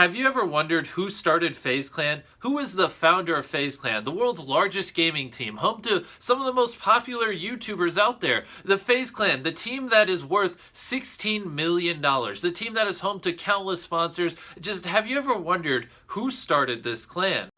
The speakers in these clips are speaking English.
Have you ever wondered who started FaZe Clan? Who is the founder of FaZe Clan, the world's largest gaming team, home to some of the most popular YouTubers out there? The FaZe Clan, the team that is worth $16 million, the team that is home to countless sponsors. Just have you ever wondered who started this clan?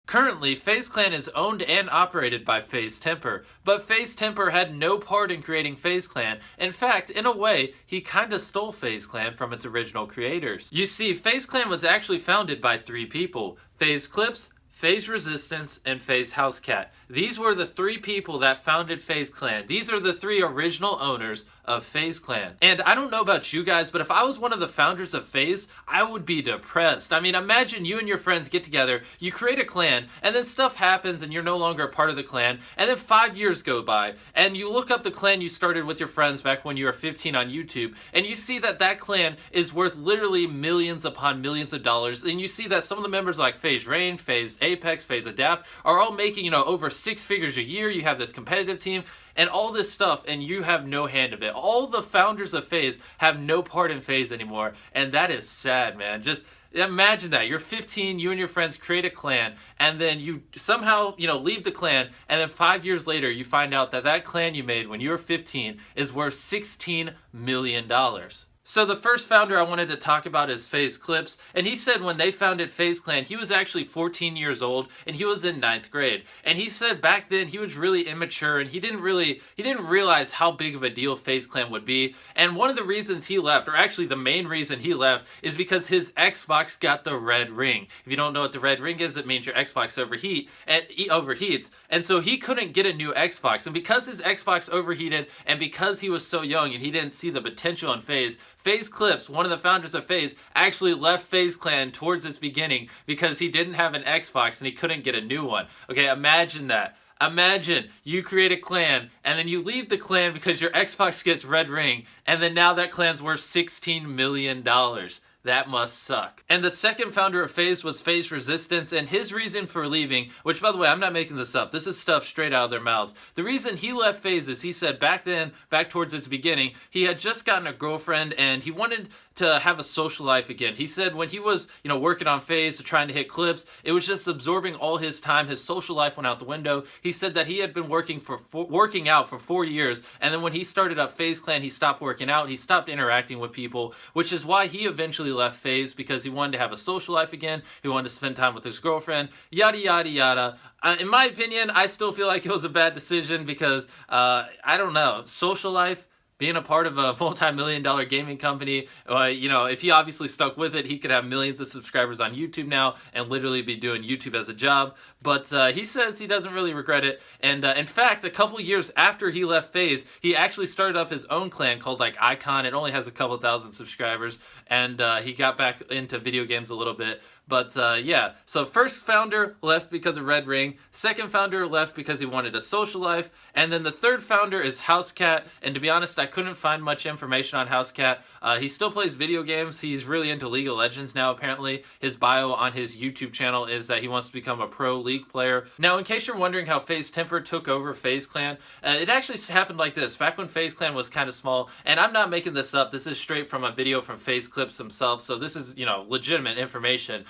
Currently, FaZe Clan is owned and operated by FaZe Temper, but FaZe Temper had no part in creating FaZe Clan. In fact, in a way, he kinda stole FaZe Clan from its original creators. You see, FaZe Clan was actually founded by three people: FaZe clipz, FaZe Resistance, and FaZe housecat. These were the three people that founded FaZe Clan. These are the three original owners of FaZe Clan. And I don't know about you guys, but if I was one of the founders of FaZe, I would be depressed. I mean, imagine you and your friends get together, you create a clan, and then stuff happens and you're no longer a part of the clan, and then 5 years go by, and you look up the clan you started with your friends back when you were 15 on YouTube, and you see that that clan is worth literally millions upon millions of dollars, and you see that some of the members like FaZe Rain, FaZe Apex, FaZe Adapt are all making, over 6 figures a year. You have this competitive team and all this stuff, and you have no hand of it. All the founders of FaZe have no part in FaZe anymore, and that is sad, man. Just imagine that. You're 15, you and your friends create a clan, and then you somehow, leave the clan, and then 5 years later, you find out that that clan you made when you were 15 is worth $16 million. So the first founder I wanted to talk about is FaZe clipz, and he said when they founded FaZe Clan, he was actually 14 years old, and he was in 9th grade. And he said back then he was really immature, and he didn't realize how big of a deal FaZe Clan would be. And one of the reasons he left, or actually the main reason he left, is because his Xbox got the red ring. If you don't know what the red ring is, it means your Xbox overheats, and so he couldn't get a new Xbox. And because his Xbox overheated, and because he was so young and he didn't see the potential in FaZe clipz, one of the founders of FaZe, actually left FaZe Clan towards its beginning because he didn't have an Xbox and he couldn't get a new one. Okay, imagine that. Imagine you create a clan and then you leave the clan because your Xbox gets red ring, and then now that clan's worth $16 million. That must suck. And the second founder of FaZe was FaZe Resistance, and his reason for leaving, which by the way, I'm not making this up, this is stuff straight out of their mouths. The reason he left FaZe is he said back then, back towards its beginning, he had just gotten a girlfriend and he wanted to have a social life again. He said when he was, working on FaZe, trying to hit clips, it was just absorbing all his time. His social life went out the window. He said that he had been working out for 4 years, and then when he started up FaZe Clan, he stopped working out, he stopped interacting with people, which is why he eventually left FaZe, because he wanted to have a social life again, he wanted to spend time with his girlfriend, yada yada yada. In my opinion, I still feel like it was a bad decision because, I don't know, social life, being a part of a multi-million-dollar gaming company, if he obviously stuck with it, he could have millions of subscribers on YouTube now and literally be doing YouTube as a job. But he says he doesn't really regret it. And in fact, a couple years after he left FaZe, he actually started up his own clan called Icon. It only has a couple thousand subscribers, and he got back into video games a little bit. But yeah, so first founder left because of red ring, second founder left because he wanted a social life, and then the third founder is housecat. And to be honest, I couldn't find much information on housecat. He still plays video games. He's really into League of Legends now, apparently. His bio on his YouTube channel is that he wants to become a pro League player. Now, in case you're wondering how FaZe Temper took over FaZe Clan, it actually happened like this. Back when FaZe Clan was kind of small, and I'm not making this up, this is straight from a video from FaZe clipz himself, so this is, legitimate information.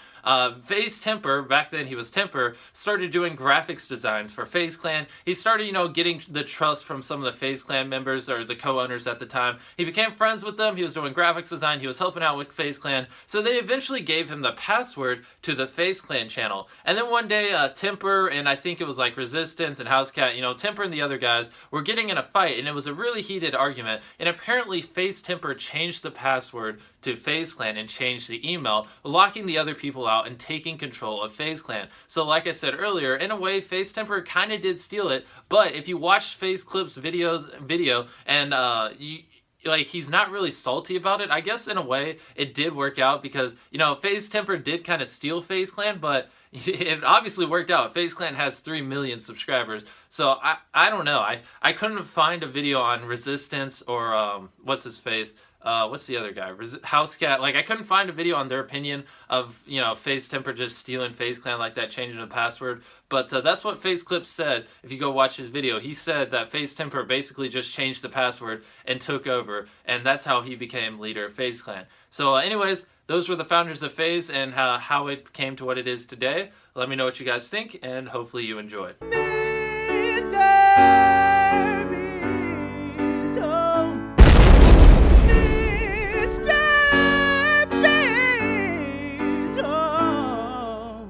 FaZe Temper, back then he was Temper, started doing graphics designs for FaZe Clan. He started, getting the trust from some of the FaZe Clan members, or the co-owners at the time. He became friends with them, he was doing graphics design, he was helping out with FaZe Clan, so they eventually gave him the password to the FaZe Clan channel. And then one day, Temper, and I think it was Resistance and housecat, Temper and the other guys were getting in a fight, and it was a really heated argument, and apparently FaZe Temper changed the password to FaZe Clan and changed the email, locking the other people out and taking control of FaZe Clan. So like I said earlier, in a way, FaZe Temper kind of did steal it, but if you watch FaZe clipz video and he's not really salty about it, I guess in a way it did work out because, FaZe Temper did kind of steal FaZe Clan, but it obviously worked out. FaZe Clan has 3 million subscribers, so I don't know. I couldn't find a video on Resistance or what's his face, what's the other guy? Housecat. Like, I couldn't find a video on their opinion of, FaZe Temper just stealing FaZe Clan like that, changing the password. But that's what FaZe clipz said. If you go watch his video, he said that FaZe Temper basically just changed the password and took over, and that's how he became leader of FaZe Clan. So, anyways, those were the founders of FaZe and how it came to what it is today. Let me know what you guys think, and hopefully you enjoyed.